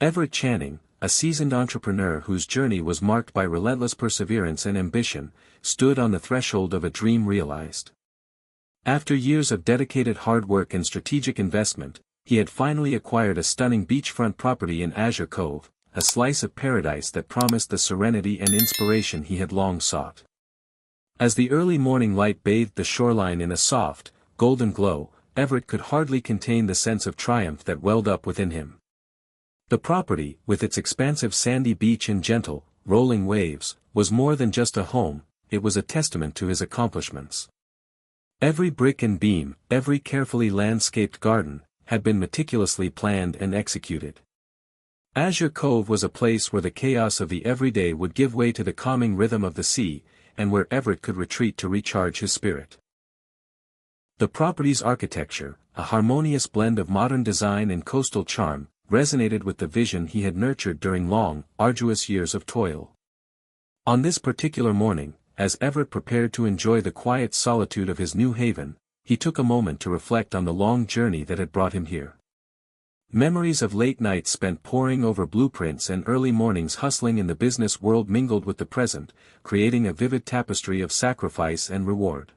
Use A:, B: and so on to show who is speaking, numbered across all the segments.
A: Everett Channing, a seasoned entrepreneur whose journey was marked by relentless perseverance and ambition, stood on the threshold of a dream realized. After years of dedicated hard work and strategic investment, he had finally acquired a stunning beachfront property in Azure Cove, a slice of paradise that promised the serenity and inspiration he had long sought. As the early morning light bathed the shoreline in a soft, golden glow, Everett could hardly contain the sense of triumph that welled up within him. The property, with its expansive sandy beach and gentle, rolling waves, was more than just a home, it was a testament to his accomplishments. Every brick and beam, every carefully landscaped garden, had been meticulously planned and executed. Azure Cove was a place where the chaos of the everyday would give way to the calming rhythm of the sea, and where Everett could retreat to recharge his spirit. The property's architecture, a harmonious blend of modern design and coastal charm, resonated with the vision he had nurtured during long, arduous years of toil. On this particular morning, as Everett prepared to enjoy the quiet solitude of his new haven, he took a moment to reflect on the long journey that had brought him here. Memories of late nights spent poring over blueprints and early mornings hustling in the business world mingled with the present, creating a vivid tapestry of sacrifice and reward.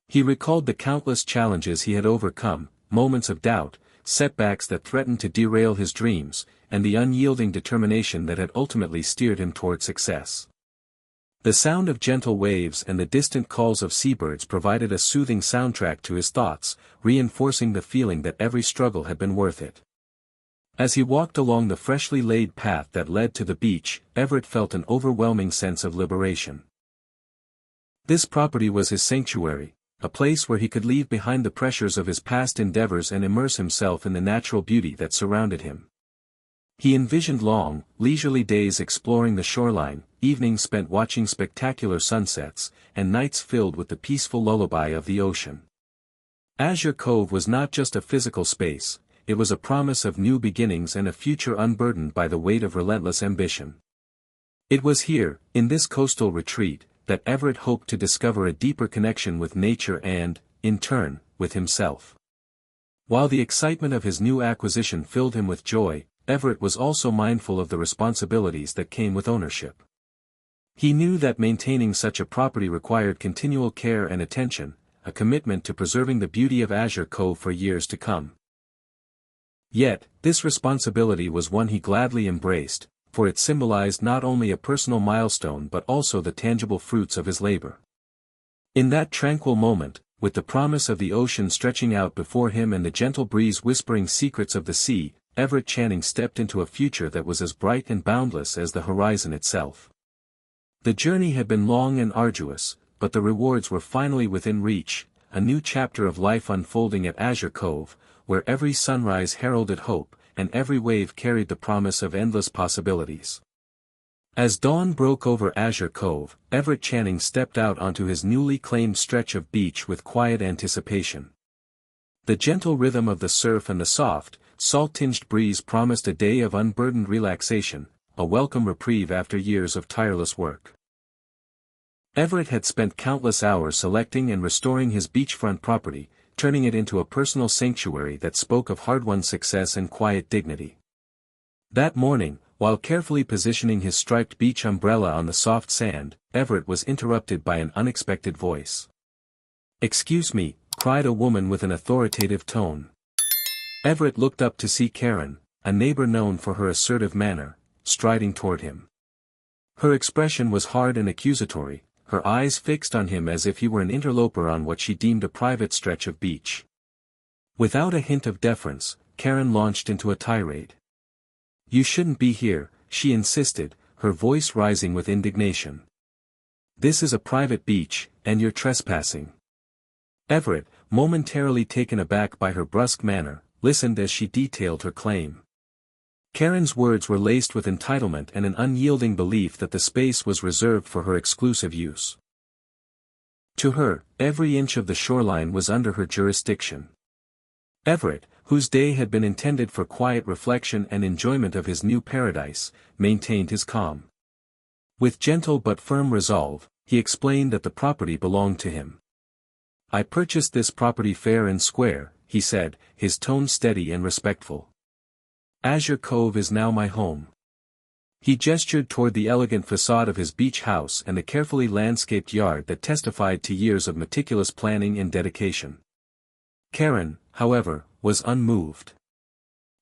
A: He recalled the countless challenges he had overcome, moments of doubt, setbacks that threatened to derail his dreams, and the unyielding determination that had ultimately steered him toward success. The sound of gentle waves and the distant calls of seabirds provided a soothing soundtrack to his thoughts, reinforcing the feeling that every struggle had been worth it. As he walked along the freshly laid path that led to the beach, Everett felt an overwhelming sense of liberation. This property was his sanctuary, a place where he could leave behind the pressures of his past endeavors and immerse himself in the natural beauty that surrounded him. He envisioned long, leisurely days exploring the shoreline, evenings spent watching spectacular sunsets, and nights filled with the peaceful lullaby of the ocean. Azure Cove was not just a physical space, it was a promise of new beginnings and a future unburdened by the weight of relentless ambition. It was here, in this coastal retreat, that Everett hoped to discover a deeper connection with nature and, in turn, with himself. While the excitement of his new acquisition filled him with joy, Everett was also mindful of the responsibilities that came with ownership. He knew that maintaining such a property required continual care and attention, a commitment to preserving the beauty of Azure Cove for years to come. Yet, this responsibility was one he gladly embraced, for it symbolized not only a personal milestone but also the tangible fruits of his labor. In that tranquil moment, with the promise of the ocean stretching out before him and the gentle breeze whispering secrets of the sea, Everett Channing stepped into a future that was as bright and boundless as the horizon itself. The journey had been long and arduous, but the rewards were finally within reach, a new chapter of life unfolding at Azure Cove, where every sunrise heralded hope, and every wave carried the promise of endless possibilities. As dawn broke over Azure Cove, Everett Channing stepped out onto his newly claimed stretch of beach with quiet anticipation. The gentle rhythm of the surf and the soft, salt-tinged breeze promised a day of unburdened relaxation, a welcome reprieve after years of tireless work. Everett had spent countless hours selecting and restoring his beachfront property, turning it into a personal sanctuary that spoke of hard-won success and quiet dignity. That morning, while carefully positioning his striped beach umbrella on the soft sand, Everett was interrupted by an unexpected voice. "Excuse me," cried a woman with an authoritative tone. Everett looked up to see Karen, a neighbor known for her assertive manner, striding toward him. Her expression was hard and accusatory, her eyes fixed on him as if he were an interloper on what she deemed a private stretch of beach. Without a hint of deference, Karen launched into a tirade. "You shouldn't be here," she insisted, her voice rising with indignation. "This is a private beach, and you're trespassing." Everett, momentarily taken aback by her brusque manner, listened as she detailed her claim. Karen's words were laced with entitlement and an unyielding belief that the space was reserved for her exclusive use. To her, every inch of the shoreline was under her jurisdiction. Everett, whose day had been intended for quiet reflection and enjoyment of his new paradise, maintained his calm. With gentle but firm resolve, he explained that the property belonged to him. "I purchased this property fair and square," he said, his tone steady and respectful. Azure Cove is now my home. He gestured toward the elegant facade of his beach house and the carefully landscaped yard that testified to years of meticulous planning and dedication. Karen, however, was unmoved.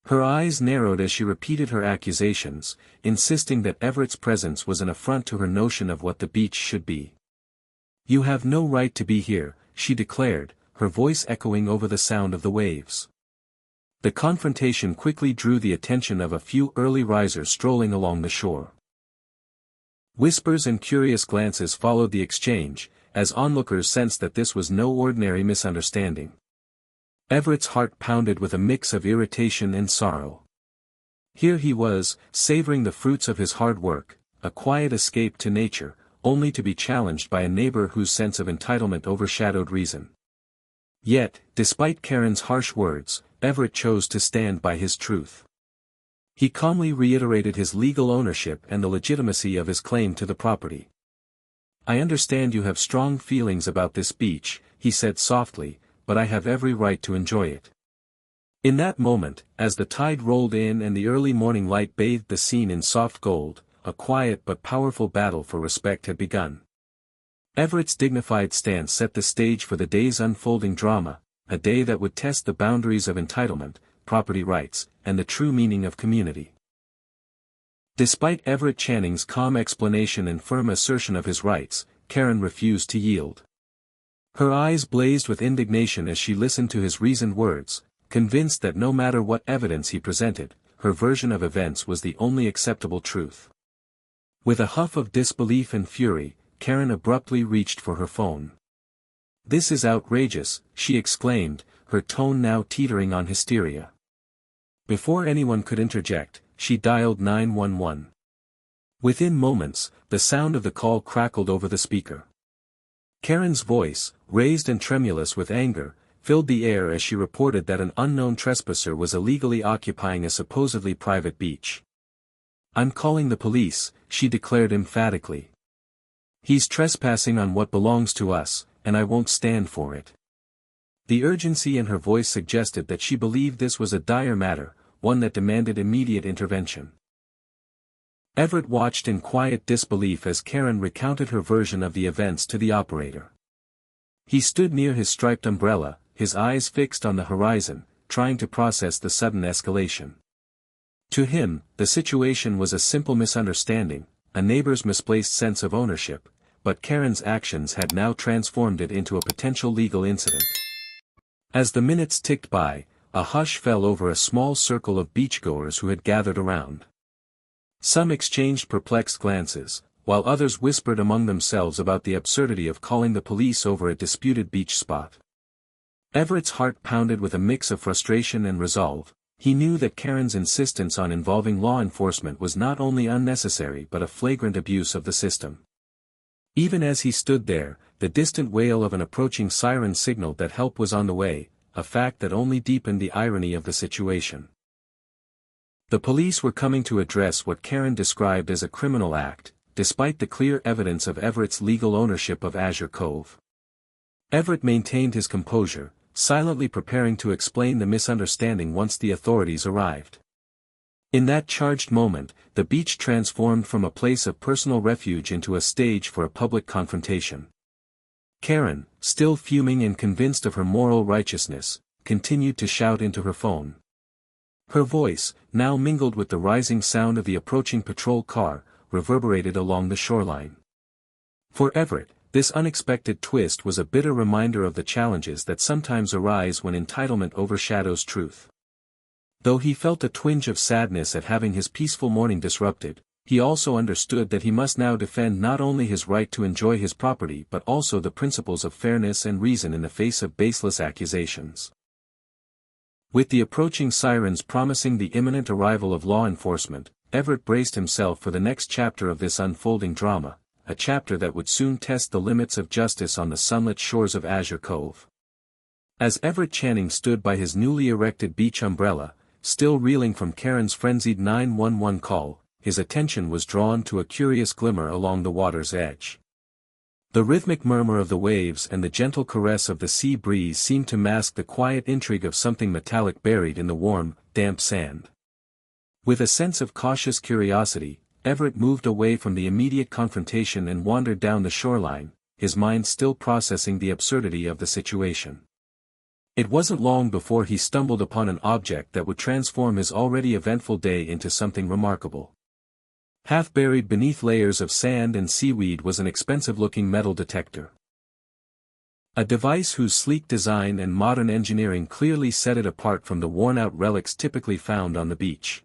A: Her eyes narrowed as she repeated her accusations, insisting that Everett's presence was an affront to her notion of what the beach should be. "You have no right to be here," she declared, her voice echoing over the sound of the waves. The confrontation quickly drew the attention of a few early risers strolling along the shore. Whispers and curious glances followed the exchange, as onlookers sensed that this was no ordinary misunderstanding. Everett's heart pounded with a mix of irritation and sorrow. Here he was, savoring the fruits of his hard work, a quiet escape to nature, only to be challenged by a neighbor whose sense of entitlement overshadowed reason. Yet, despite Karen's harsh words, Everett chose to stand by his truth. He calmly reiterated his legal ownership and the legitimacy of his claim to the property. "I understand you have strong feelings about this beach," he said softly, "but I have every right to enjoy it." In that moment, as the tide rolled in and the early morning light bathed the scene in soft gold, a quiet but powerful battle for respect had begun. Everett's dignified stance set the stage for the day's unfolding drama, a day that would test the boundaries of entitlement, property rights, and the true meaning of community. Despite Everett Channing's calm explanation and firm assertion of his rights, Karen refused to yield. Her eyes blazed with indignation as she listened to his reasoned words, convinced that no matter what evidence he presented, her version of events was the only acceptable truth. With a huff of disbelief and fury, Karen abruptly reached for her phone. "This is outrageous," she exclaimed, her tone now teetering on hysteria. Before anyone could interject, she dialed 911. Within moments, the sound of the call crackled over the speaker. Karen's voice, raised and tremulous with anger, filled the air as she reported that an unknown trespasser was illegally occupying a supposedly private beach. "I'm calling the police," she declared emphatically. "He's trespassing on what belongs to us, and I won't stand for it." The urgency in her voice suggested that she believed this was a dire matter, one that demanded immediate intervention. Everett watched in quiet disbelief as Karen recounted her version of the events to the operator. He stood near his striped umbrella, his eyes fixed on the horizon, trying to process the sudden escalation. To him, the situation was a simple misunderstanding, a neighbor's misplaced sense of ownership, but Karen's actions had now transformed it into a potential legal incident. As the minutes ticked by, a hush fell over a small circle of beachgoers who had gathered around. Some exchanged perplexed glances, while others whispered among themselves about the absurdity of calling the police over a disputed beach spot. Everett's heart pounded with a mix of frustration and resolve. He knew that Karen's insistence on involving law enforcement was not only unnecessary but a flagrant abuse of the system. Even as he stood there, the distant wail of an approaching siren signaled that help was on the way, a fact that only deepened the irony of the situation. The police were coming to address what Karen described as a criminal act, despite the clear evidence of Everett's legal ownership of Azure Cove. Everett maintained his composure, silently preparing to explain the misunderstanding once the authorities arrived. In that charged moment, the beach transformed from a place of personal refuge into a stage for a public confrontation. Karen, still fuming and convinced of her moral righteousness, continued to shout into her phone. Her voice, now mingled with the rising sound of the approaching patrol car, reverberated along the shoreline. For Everett, this unexpected twist was a bitter reminder of the challenges that sometimes arise when entitlement overshadows truth. Though he felt a twinge of sadness at having his peaceful morning disrupted, he also understood that he must now defend not only his right to enjoy his property but also the principles of fairness and reason in the face of baseless accusations. With the approaching sirens promising the imminent arrival of law enforcement, Everett braced himself for the next chapter of this unfolding drama, a chapter that would soon test the limits of justice on the sunlit shores of Azure Cove. As Everett Channing stood by his newly erected beach umbrella, still reeling from Karen's frenzied 911 call, his attention was drawn to a curious glimmer along the water's edge. The rhythmic murmur of the waves and the gentle caress of the sea breeze seemed to mask the quiet intrigue of something metallic buried in the warm, damp sand. With a sense of cautious curiosity, Everett moved away from the immediate confrontation and wandered down the shoreline, his mind still processing the absurdity of the situation. It wasn't long before he stumbled upon an object that would transform his already eventful day into something remarkable. Half buried beneath layers of sand and seaweed was an expensive-looking metal detector. A device whose sleek design and modern engineering clearly set it apart from the worn-out relics typically found on the beach.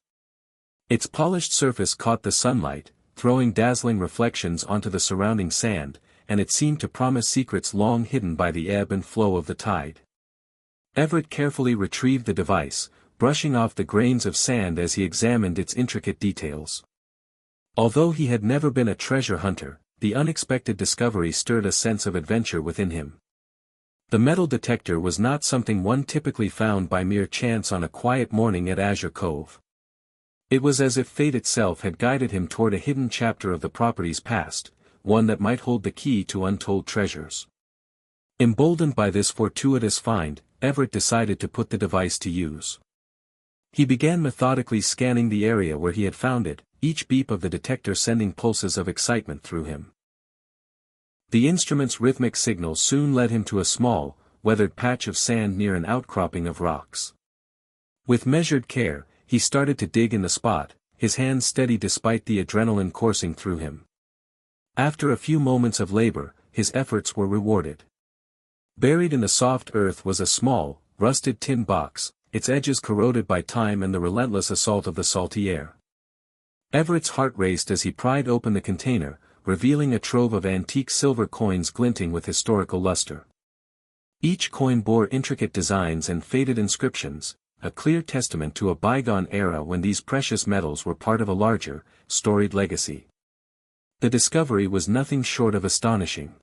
A: Its polished surface caught the sunlight, throwing dazzling reflections onto the surrounding sand, and it seemed to promise secrets long hidden by the ebb and flow of the tide. Everett carefully retrieved the device, brushing off the grains of sand as he examined its intricate details. Although he had never been a treasure hunter, the unexpected discovery stirred a sense of adventure within him. The metal detector was not something one typically found by mere chance on a quiet morning at Azure Cove. It was as if fate itself had guided him toward a hidden chapter of the property's past, one that might hold the key to untold treasures. Emboldened by this fortuitous find, Everett decided to put the device to use. He began methodically scanning the area where he had found it, each beep of the detector sending pulses of excitement through him. The instrument's rhythmic signal soon led him to a small, weathered patch of sand near an outcropping of rocks. With measured care, he started to dig in the spot, his hands steady despite the adrenaline coursing through him. After a few moments of labor, his efforts were rewarded. Buried in the soft earth was a small, rusted tin box, its edges corroded by time and the relentless assault of the salty air. Everett's heart raced as he pried open the container, revealing a trove of antique silver coins glinting with historical luster. Each coin bore intricate designs and faded inscriptions, a clear testament to a bygone era when these precious metals were part of a larger, storied legacy. The discovery was nothing short of astonishing.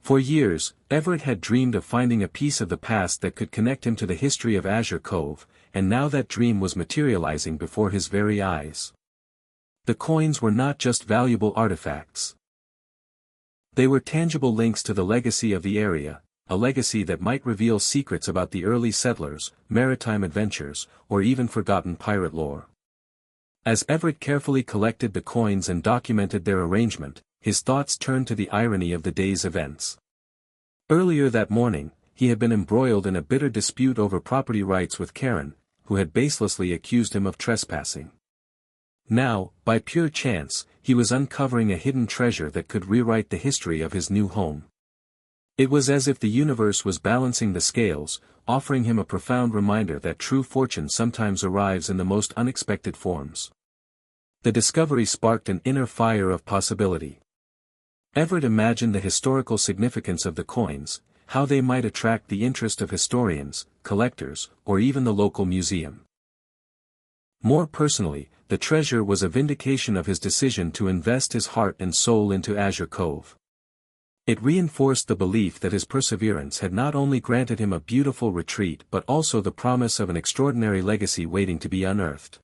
A: For years, Everett had dreamed of finding a piece of the past that could connect him to the history of Azure Cove, and now that dream was materializing before his very eyes. The coins were not just valuable artifacts. They were tangible links to the legacy of the area, a legacy that might reveal secrets about the early settlers, maritime adventures, or even forgotten pirate lore. As Everett carefully collected the coins and documented their arrangement, his thoughts turned to the irony of the day's events. Earlier that morning, he had been embroiled in a bitter dispute over property rights with Karen, who had baselessly accused him of trespassing. Now, by pure chance, he was uncovering a hidden treasure that could rewrite the history of his new home. It was as if the universe was balancing the scales, offering him a profound reminder that true fortune sometimes arrives in the most unexpected forms. The discovery sparked an inner fire of possibility. Everett imagined the historical significance of the coins, how they might attract the interest of historians, collectors, or even the local museum. More personally, the treasure was a vindication of his decision to invest his heart and soul into Azure Cove. It reinforced the belief that his perseverance had not only granted him a beautiful retreat but also the promise of an extraordinary legacy waiting to be unearthed.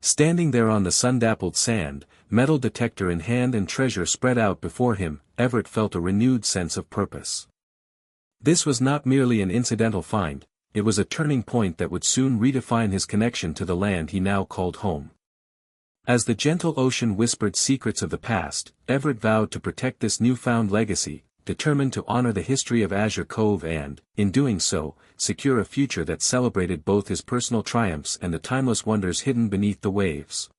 A: Standing there on the sun-dappled sand, metal detector in hand and treasure spread out before him, Everett felt a renewed sense of purpose. This was not merely an incidental find, it was a turning point that would soon redefine his connection to the land he now called home. As the gentle ocean whispered secrets of the past, Everett vowed to protect this newfound legacy, determined to honor the history of Azure Cove and, in doing so, secure a future that celebrated both his personal triumphs and the timeless wonders hidden beneath the waves.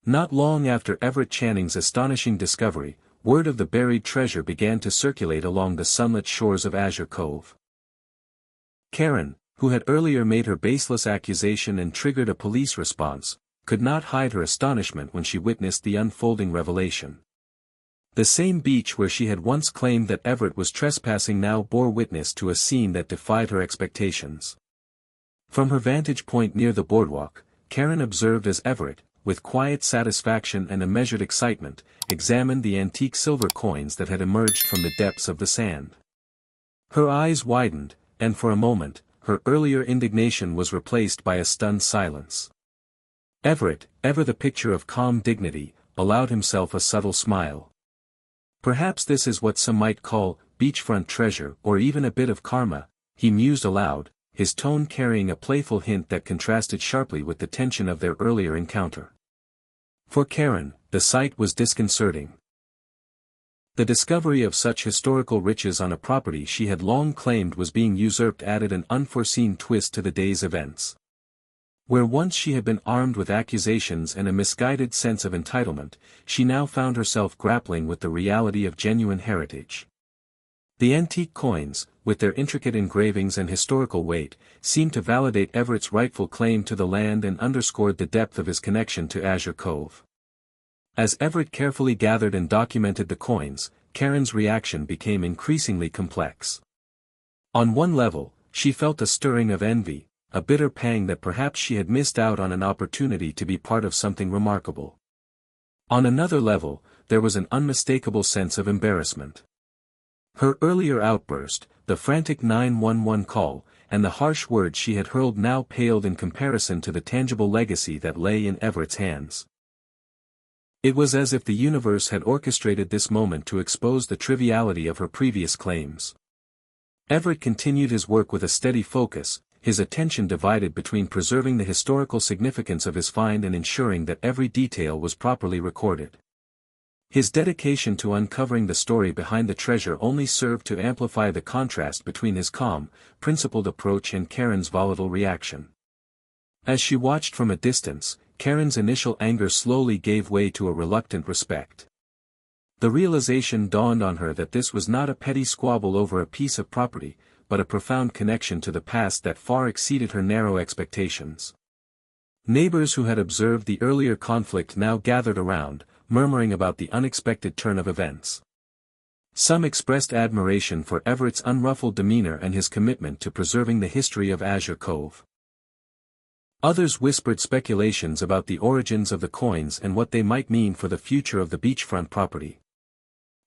A: Not long after Everett Channing's astonishing discovery, word of the buried treasure began to circulate along the sunlit shores of Azure Cove. Karen, who had earlier made her baseless accusation and triggered a police response, could not hide her astonishment when she witnessed the unfolding revelation. The same beach where she had once claimed that Everett was trespassing now bore witness to a scene that defied her expectations. From her vantage point near the boardwalk, Karen observed as Everett, with quiet satisfaction and a measured excitement, examined the antique silver coins that had emerged from the depths of the sand. Her eyes widened, and for a moment, her earlier indignation was replaced by a stunned silence. Everett, ever the picture of calm dignity, allowed himself a subtle smile. Perhaps this is what some might call beachfront treasure or even a bit of karma, he mused aloud, his tone carrying a playful hint that contrasted sharply with the tension of their earlier encounter. For Karen, the sight was disconcerting. The discovery of such historical riches on a property she had long claimed was being usurped added an unforeseen twist to the day's events. Where once she had been armed with accusations and a misguided sense of entitlement, she now found herself grappling with the reality of genuine heritage. The antique coins, with their intricate engravings and historical weight, seemed to validate Everett's rightful claim to the land and underscored the depth of his connection to Azure Cove. As Everett carefully gathered and documented the coins, Karen's reaction became increasingly complex. On one level, she felt a stirring of envy, a bitter pang that perhaps she had missed out on an opportunity to be part of something remarkable. On another level, there was an unmistakable sense of embarrassment. Her earlier outburst, the frantic 911 call, and the harsh words she had hurled now paled in comparison to the tangible legacy that lay in Everett's hands. It was as if the universe had orchestrated this moment to expose the triviality of her previous claims. Everett continued his work with a steady focus, his attention divided between preserving the historical significance of his find and ensuring that every detail was properly recorded. His dedication to uncovering the story behind the treasure only served to amplify the contrast between his calm, principled approach and Karen's volatile reaction. As she watched from a distance, Karen's initial anger slowly gave way to a reluctant respect. The realization dawned on her that this was not a petty squabble over a piece of property, but a profound connection to the past that far exceeded her narrow expectations. Neighbors who had observed the earlier conflict now gathered around, murmuring about the unexpected turn of events. Some expressed admiration for Everett's unruffled demeanor and his commitment to preserving the history of Azure Cove. Others whispered speculations about the origins of the coins and what they might mean for the future of the beachfront property.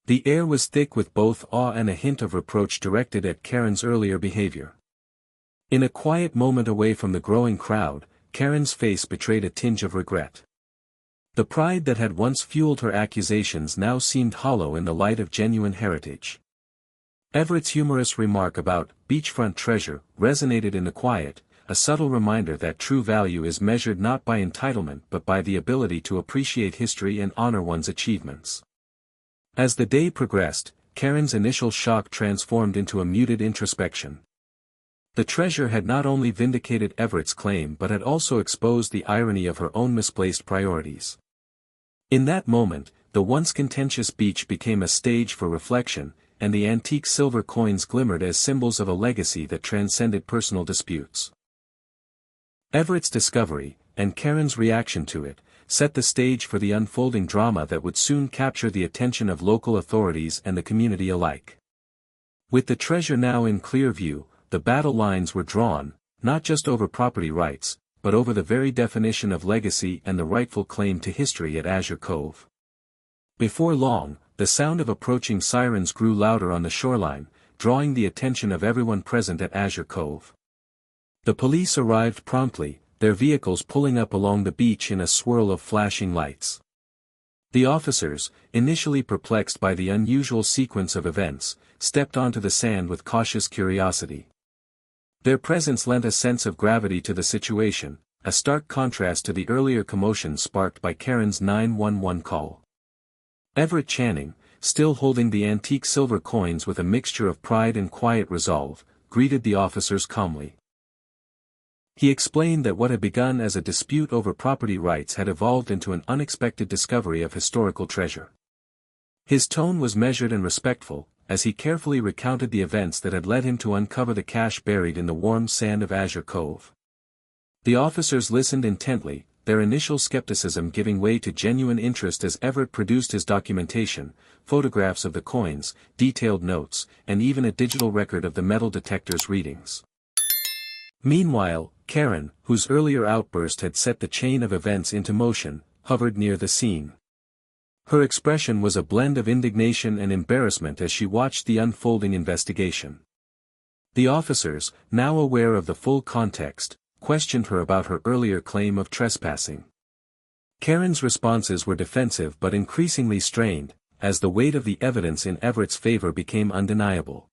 A: The air was thick with both awe and a hint of reproach directed at Karen's earlier behavior. In a quiet moment away from the growing crowd, Karen's face betrayed a tinge of regret. The pride that had once fueled her accusations now seemed hollow in the light of genuine heritage. Everett's humorous remark about beachfront treasure resonated in the quiet, a subtle reminder that true value is measured not by entitlement but by the ability to appreciate history and honor one's achievements. As the day progressed, Karen's initial shock transformed into a muted introspection. The treasure had not only vindicated Everett's claim but had also exposed the irony of her own misplaced priorities. In that moment, the once contentious beach became a stage for reflection, and the antique silver coins glimmered as symbols of a legacy that transcended personal disputes. Everett's discovery, and Karen's reaction to it, set the stage for the unfolding drama that would soon capture the attention of local authorities and the community alike. With the treasure now in clear view, the battle lines were drawn, not just over property rights, but over the very definition of legacy and the rightful claim to history at Azure Cove. Before long, the sound of approaching sirens grew louder on the shoreline, drawing the attention of everyone present at Azure Cove. The police arrived promptly, their vehicles pulling up along the beach in a swirl of flashing lights. The officers, initially perplexed by the unusual sequence of events, stepped onto the sand with cautious curiosity. Their presence lent a sense of gravity to the situation, a stark contrast to the earlier commotion sparked by Karen's 911 call. Everett Channing, still holding the antique silver coins with a mixture of pride and quiet resolve, greeted the officers calmly. He explained that what had begun as a dispute over property rights had evolved into an unexpected discovery of historical treasure. His tone was measured and respectful, as he carefully recounted the events that had led him to uncover the cache buried in the warm sand of Azure Cove. The officers listened intently, their initial skepticism giving way to genuine interest as Everett produced his documentation, photographs of the coins, detailed notes, and even a digital record of the metal detector's readings. Meanwhile, Karen, whose earlier outburst had set the chain of events into motion, hovered near the scene. Her expression was a blend of indignation and embarrassment as she watched the unfolding investigation. The officers, now aware of the full context, questioned her about her earlier claim of trespassing. Karen's responses were defensive but increasingly strained, as the weight of the evidence in Everett's favor became undeniable.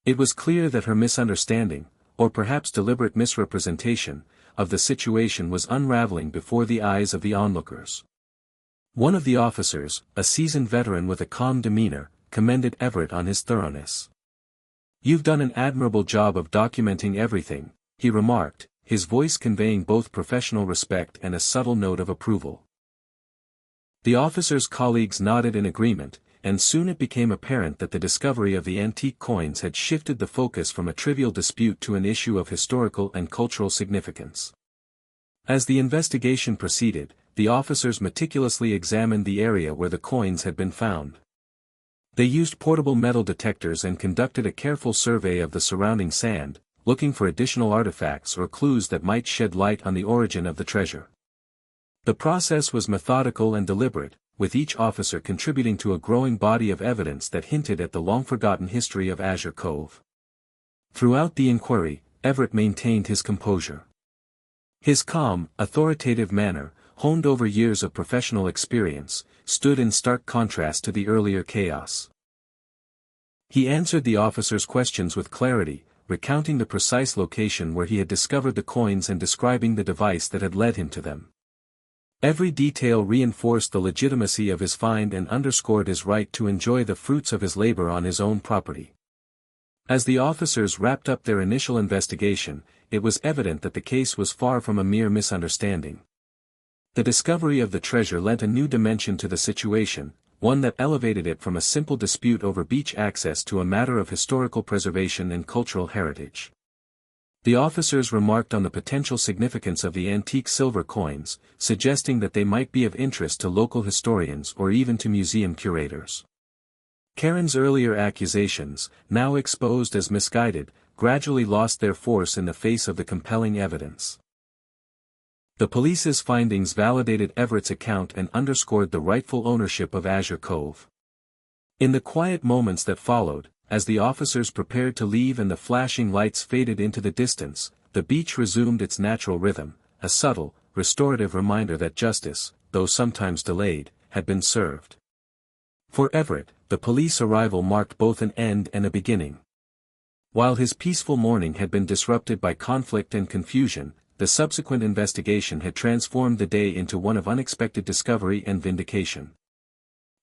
A: It was clear that her misunderstanding, or perhaps deliberate misrepresentation, of the situation was unraveling before the eyes of the onlookers. One of the officers, a seasoned veteran with a calm demeanor, commended Everett on his thoroughness. "You've done an admirable job of documenting everything," he remarked, his voice conveying both professional respect and a subtle note of approval. The officer's colleagues nodded in agreement, and soon it became apparent that the discovery of the antique coins had shifted the focus from a trivial dispute to an issue of historical and cultural significance. As the investigation proceeded, the officers meticulously examined the area where the coins had been found. They used portable metal detectors and conducted a careful survey of the surrounding sand, looking for additional artifacts or clues that might shed light on the origin of the treasure. The process was methodical and deliberate, with each officer contributing to a growing body of evidence that hinted at the long-forgotten history of Azure Cove. Throughout the inquiry, Everett maintained his composure. His calm, authoritative manner, honed over years of professional experience, stood in stark contrast to the earlier chaos. He answered the officers' questions with clarity, recounting the precise location where he had discovered the coins and describing the device that had led him to them. Every detail reinforced the legitimacy of his find and underscored his right to enjoy the fruits of his labor on his own property. As the officers wrapped up their initial investigation, it was evident that the case was far from a mere misunderstanding. The discovery of the treasure lent a new dimension to the situation, one that elevated it from a simple dispute over beach access to a matter of historical preservation and cultural heritage. The officers remarked on the potential significance of the antique silver coins, suggesting that they might be of interest to local historians or even to museum curators. Karen's earlier accusations, now exposed as misguided, gradually lost their force in the face of the compelling evidence. The police's findings validated Everett's account and underscored the rightful ownership of Azure Cove. In the quiet moments that followed, as the officers prepared to leave and the flashing lights faded into the distance, the beach resumed its natural rhythm, a subtle, restorative reminder that justice, though sometimes delayed, had been served. For Everett, the police arrival marked both an end and a beginning. While his peaceful morning had been disrupted by conflict and confusion, the subsequent investigation had transformed the day into one of unexpected discovery and vindication.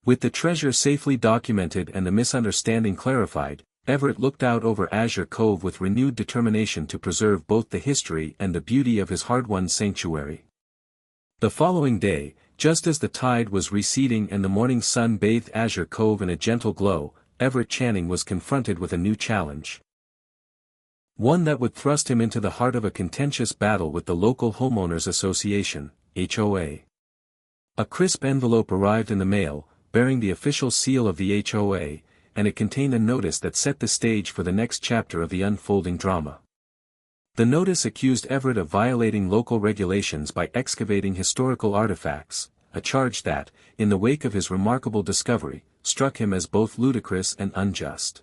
A: With the treasure safely documented and the misunderstanding clarified, Everett looked out over Azure Cove with renewed determination to preserve both the history and the beauty of his hard-won sanctuary. The following day, just as the tide was receding and the morning sun bathed Azure Cove in a gentle glow, Everett Channing was confronted with a new challenge. One that would thrust him into the heart of a contentious battle with the local Homeowners Association, HOA. A crisp envelope arrived in the mail, bearing the official seal of the HOA, and it contained a notice that set the stage for the next chapter of the unfolding drama. The notice accused Everett of violating local regulations by excavating historical artifacts, a charge that, in the wake of his remarkable discovery, struck him as both ludicrous and unjust.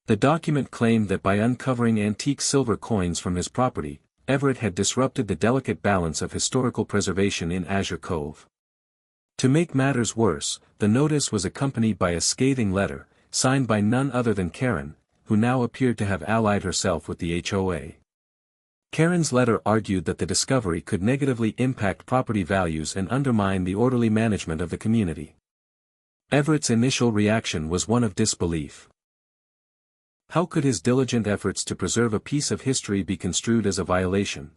A: The document claimed that by uncovering antique silver coins from his property, Everett had disrupted the delicate balance of historical preservation in Azure Cove. To make matters worse, the notice was accompanied by a scathing letter, signed by none other than Karen, who now appeared to have allied herself with the HOA. Karen's letter argued that the discovery could negatively impact property values and undermine the orderly management of the community. Everett's initial reaction was one of disbelief. How could his diligent efforts to preserve a piece of history be construed as a violation?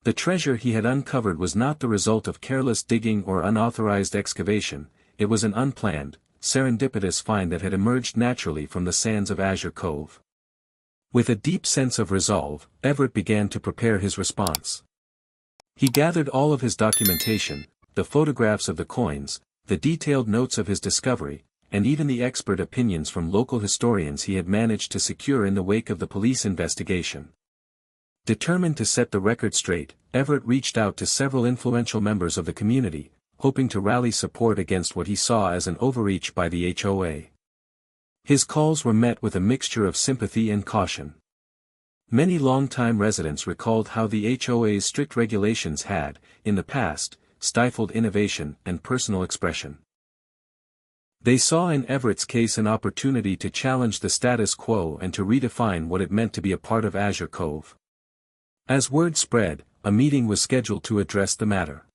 A: The treasure he had uncovered was not the result of careless digging or unauthorized excavation, it was an unplanned, serendipitous find that had emerged naturally from the sands of Azure Cove. With a deep sense of resolve, Everett began to prepare his response. He gathered all of his documentation, the photographs of the coins, the detailed notes of his discovery, and even the expert opinions from local historians he had managed to secure in the wake of the police investigation. Determined to set the record straight, Everett reached out to several influential members of the community, hoping to rally support against what he saw as an overreach by the HOA. His calls were met with a mixture of sympathy and caution. Many longtime residents recalled how the HOA's strict regulations had, in the past, stifled innovation and personal expression. They saw in Everett's case an opportunity to challenge the status quo and to redefine what it meant to be a part of Azure Cove. As word spread, a meeting was scheduled to address the matter.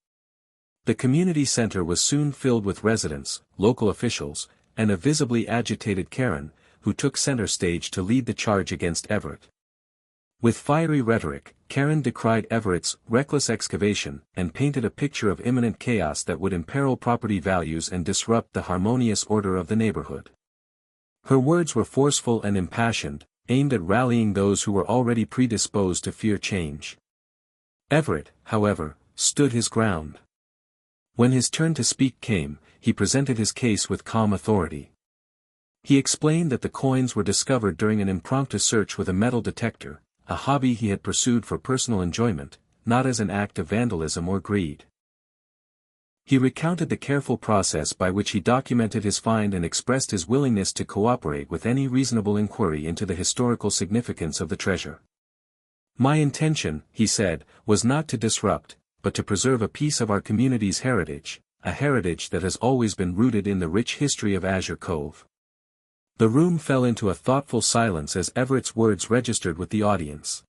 A: The community center was soon filled with residents, local officials, and a visibly agitated Karen, who took center stage to lead the charge against Everett. With fiery rhetoric, Karen decried Everett's reckless excavation and painted a picture of imminent chaos that would imperil property values and disrupt the harmonious order of the neighborhood. Her words were forceful and impassioned, aimed at rallying those who were already predisposed to fear change. Everett, however, stood his ground. When his turn to speak came, he presented his case with calm authority. He explained that the coins were discovered during an impromptu search with a metal detector, a hobby he had pursued for personal enjoyment, not as an act of vandalism or greed. He recounted the careful process by which he documented his find and expressed his willingness to cooperate with any reasonable inquiry into the historical significance of the treasure. "My intention," he said, "was not to disrupt, but to preserve a piece of our community's heritage, a heritage that has always been rooted in the rich history of Azure Cove." The room fell into a thoughtful silence as Everett's words registered with the audience.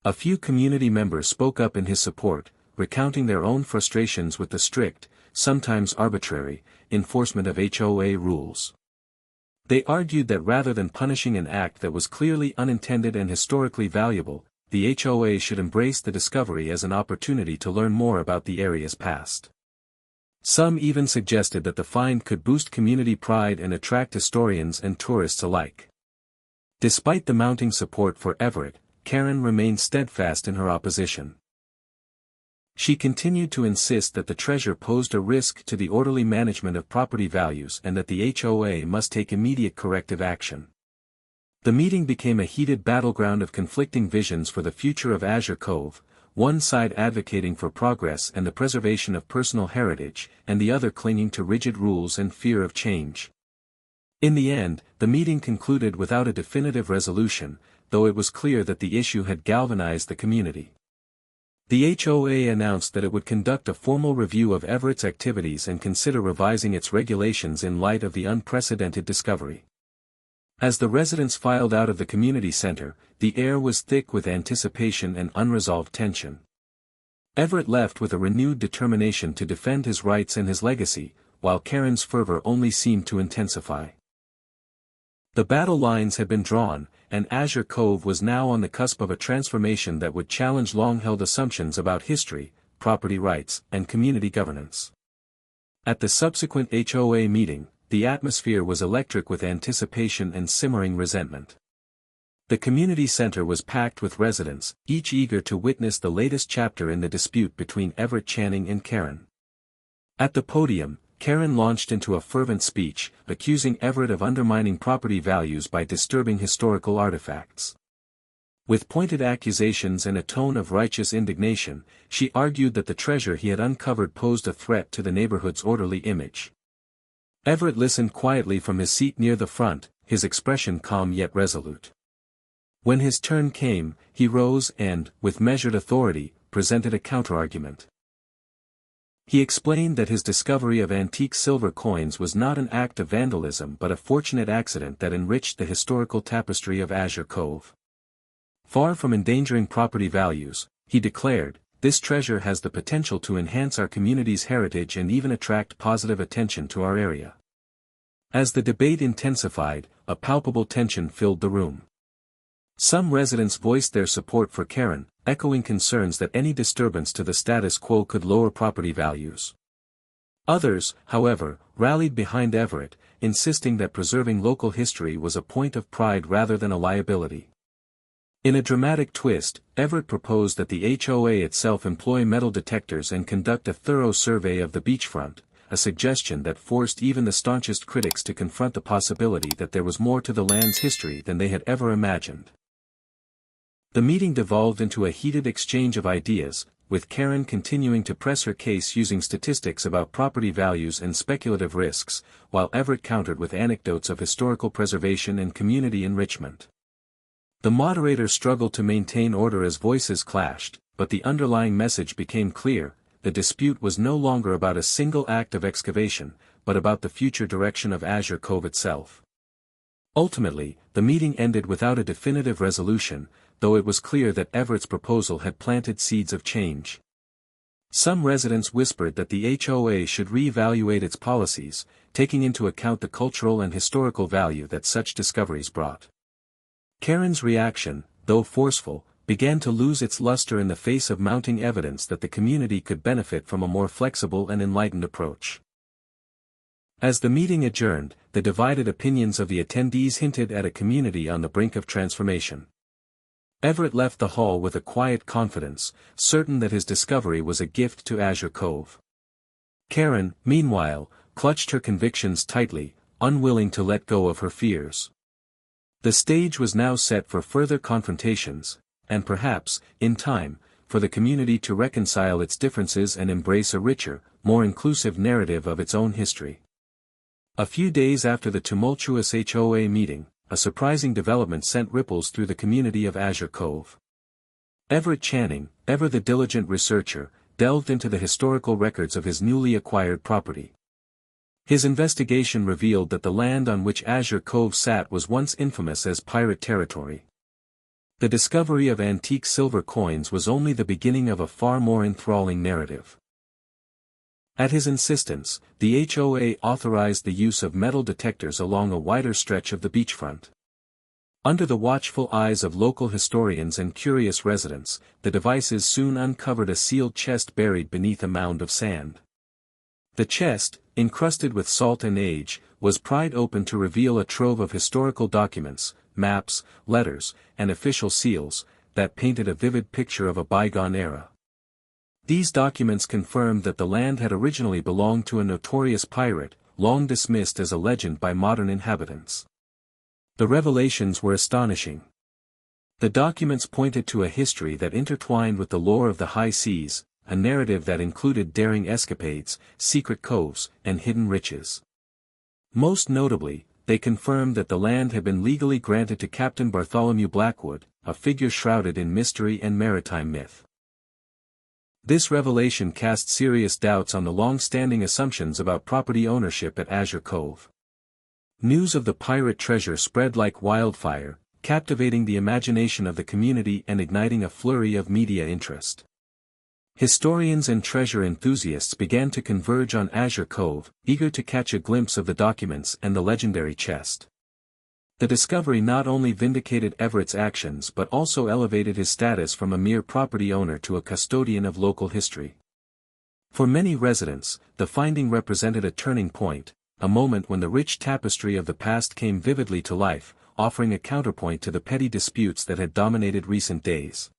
A: A few community members spoke up in his support, recounting their own frustrations with the strict, sometimes arbitrary, enforcement of HOA rules. They argued that rather than punishing an act that was clearly unintended and historically valuable, the HOA should embrace the discovery as an opportunity to learn more about the area's past. Some even suggested that the find could boost community pride and attract historians and tourists alike. Despite the mounting support for Everett, Karen remained steadfast in her opposition. She continued to insist that the treasure posed a risk to the orderly management of property values and that the HOA must take immediate corrective action. The meeting became a heated battleground of conflicting visions for the future of Azure Cove, one side advocating for progress and the preservation of personal heritage, and the other clinging to rigid rules and fear of change. In the end, the meeting concluded without a definitive resolution, though it was clear that the issue had galvanized the community. The HOA announced that it would conduct a formal review of Everett's activities and consider revising its regulations in light of the unprecedented discovery. As the residents filed out of the community center, the air was thick with anticipation and unresolved tension. Everett left with a renewed determination to defend his rights and his legacy, while Karen's fervor only seemed to intensify. The battle lines had been drawn, and Azure Cove was now on the cusp of a transformation that would challenge long-held assumptions about history, property rights, and community governance. At the subsequent HOA meeting, the atmosphere was electric with anticipation and simmering resentment. The community center was packed with residents, each eager to witness the latest chapter in the dispute between Everett Channing and Karen. At the podium, Karen launched into a fervent speech, accusing Everett of undermining property values by disturbing historical artifacts. With pointed accusations and a tone of righteous indignation, she argued that the treasure he had uncovered posed a threat to the neighborhood's orderly image. Everett listened quietly from his seat near the front, his expression calm yet resolute. When his turn came, he rose and, with measured authority, presented a counterargument. He explained that his discovery of antique silver coins was not an act of vandalism but a fortunate accident that enriched the historical tapestry of Azure Cove. Far from endangering property values, he declared, this treasure has the potential to enhance our community's heritage and even attract positive attention to our area. As the debate intensified, a palpable tension filled the room. Some residents voiced their support for Karen, echoing concerns that any disturbance to the status quo could lower property values. Others, however, rallied behind Everett, insisting that preserving local history was a point of pride rather than a liability. In a dramatic twist, Everett proposed that the HOA itself employ metal detectors and conduct a thorough survey of the beachfront, a suggestion that forced even the staunchest critics to confront the possibility that there was more to the land's history than they had ever imagined. The meeting devolved into a heated exchange of ideas, with Karen continuing to press her case using statistics about property values and speculative risks, while Everett countered with anecdotes of historical preservation and community enrichment. The moderator struggled to maintain order as voices clashed, but the underlying message became clear: the dispute was no longer about a single act of excavation, but about the future direction of Azure Cove itself. Ultimately, the meeting ended without a definitive resolution, though it was clear that Everett's proposal had planted seeds of change. Some residents whispered that the HOA should re-evaluate its policies, taking into account the cultural and historical value that such discoveries brought. Karen's reaction, though forceful, began to lose its luster in the face of mounting evidence that the community could benefit from a more flexible and enlightened approach. As the meeting adjourned, the divided opinions of the attendees hinted at a community on the brink of transformation. Everett left the hall with a quiet confidence, certain that his discovery was a gift to Azure Cove. Karen, meanwhile, clutched her convictions tightly, unwilling to let go of her fears. The stage was now set for further confrontations, and perhaps, in time, for the community to reconcile its differences and embrace a richer, more inclusive narrative of its own history. A few days after the tumultuous HOA meeting, a surprising development sent ripples through the community of Azure Cove. Everett Channing, ever the diligent researcher, delved into the historical records of his newly acquired property. His investigation revealed that the land on which Azure Cove sat was once infamous as pirate territory. The discovery of antique silver coins was only the beginning of a far more enthralling narrative. At his insistence, the HOA authorized the use of metal detectors along a wider stretch of the beachfront. Under the watchful eyes of local historians and curious residents, the devices soon uncovered a sealed chest buried beneath a mound of sand. The chest, encrusted with salt and age, was pried open to reveal a trove of historical documents, maps, letters, and official seals, that painted a vivid picture of a bygone era. These documents confirmed that the land had originally belonged to a notorious pirate, long dismissed as a legend by modern inhabitants. The revelations were astonishing. The documents pointed to a history that intertwined with the lore of the high seas, a narrative that included daring escapades, secret coves, and hidden riches. Most notably, they confirmed that the land had been legally granted to Captain Bartholomew Blackwood, a figure shrouded in mystery and maritime myth. This revelation cast serious doubts on the long-standing assumptions about property ownership at Azure Cove. News of the pirate treasure spread like wildfire, captivating the imagination of the community and igniting a flurry of media interest. Historians and treasure enthusiasts began to converge on Azure Cove, eager to catch a glimpse of the documents and the legendary chest. The discovery not only vindicated Everett's actions but also elevated his status from a mere property owner to a custodian of local history. For many residents, the finding represented a turning point, a moment when the rich tapestry of the past came vividly to life, offering a counterpoint to the petty disputes that had dominated recent days.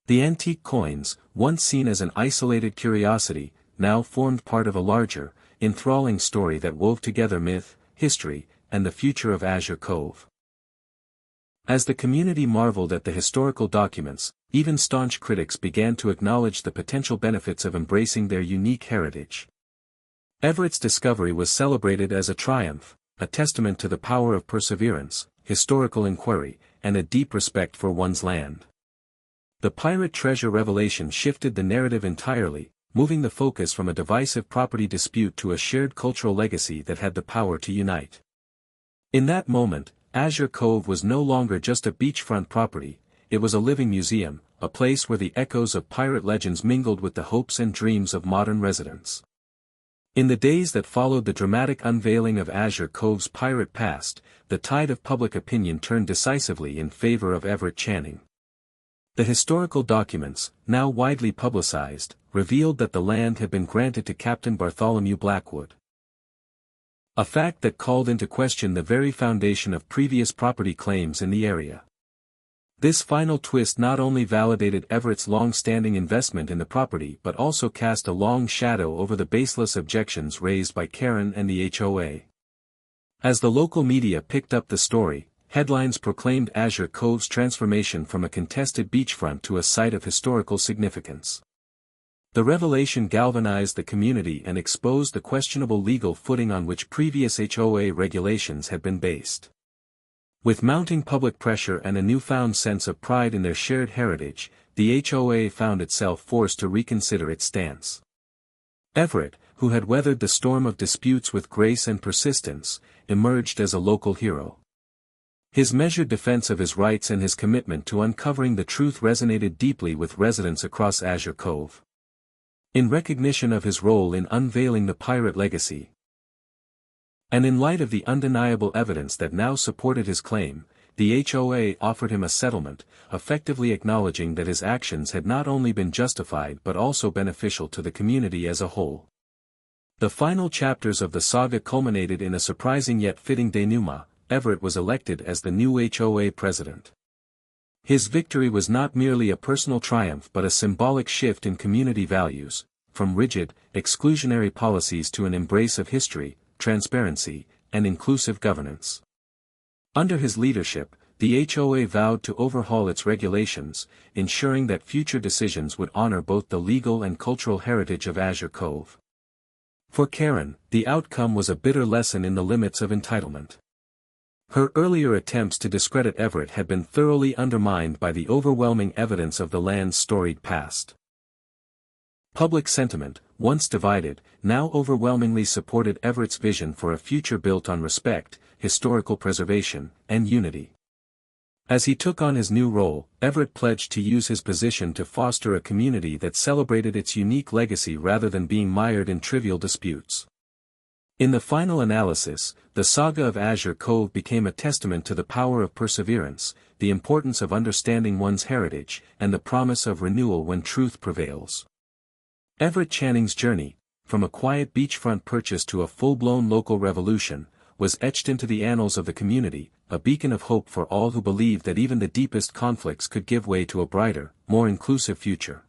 A: The antique coins, once seen as an isolated curiosity, now formed part of a larger, enthralling story that wove together myth, history, and the future of Azure Cove. As the community marveled at the historical documents, even staunch critics began to acknowledge the potential benefits of embracing their unique heritage. Everett's discovery was celebrated as a triumph, a testament to the power of perseverance, historical inquiry, and a deep respect for one's land. The pirate treasure revelation shifted the narrative entirely, moving the focus from a divisive property dispute to a shared cultural legacy that had the power to unite. In that moment, Azure Cove was no longer just a beachfront property, it was a living museum, a place where the echoes of pirate legends mingled with the hopes and dreams of modern residents. In the days that followed the dramatic unveiling of Azure Cove's pirate past, the tide of public opinion turned decisively in favor of Everett Channing. The historical documents, now widely publicized, revealed that the land had been granted to Captain Bartholomew Blackwood. A fact that called into question the very foundation of previous property claims in the area. This final twist not only validated Everett's long-standing investment in the property but also cast a long shadow over the baseless objections raised by Karen and the HOA. As the local media picked up the story, headlines proclaimed Azure Cove's transformation from a contested beachfront to a site of historical significance. The revelation galvanized the community and exposed the questionable legal footing on which previous HOA regulations had been based. With mounting public pressure and a newfound sense of pride in their shared heritage, the HOA found itself forced to reconsider its stance. Everett, who had weathered the storm of disputes with grace and persistence, emerged as a local hero. His measured defense of his rights and his commitment to uncovering the truth resonated deeply with residents across Azure Cove. In recognition of his role in unveiling the pirate legacy, and in light of the undeniable evidence that now supported his claim, the HOA offered him a settlement, effectively acknowledging that his actions had not only been justified but also beneficial to the community as a whole. The final chapters of the saga culminated in a surprising yet fitting denouement. Everett was elected as the new HOA president. His victory was not merely a personal triumph but a symbolic shift in community values, from rigid, exclusionary policies to an embrace of history, transparency, and inclusive governance. Under his leadership, the HOA vowed to overhaul its regulations, ensuring that future decisions would honor both the legal and cultural heritage of Azure Cove. For Karen, the outcome was a bitter lesson in the limits of entitlement. Her earlier attempts to discredit Everett had been thoroughly undermined by the overwhelming evidence of the land's storied past. Public sentiment, once divided, now overwhelmingly supported Everett's vision for a future built on respect, historical preservation, and unity. As he took on his new role, Everett pledged to use his position to foster a community that celebrated its unique legacy rather than being mired in trivial disputes. In the final analysis, the saga of Azure Cove became a testament to the power of perseverance, the importance of understanding one's heritage, and the promise of renewal when truth prevails. Everett Channing's journey, from a quiet beachfront purchase to a full-blown local revolution, was etched into the annals of the community, a beacon of hope for all who believed that even the deepest conflicts could give way to a brighter, more inclusive future.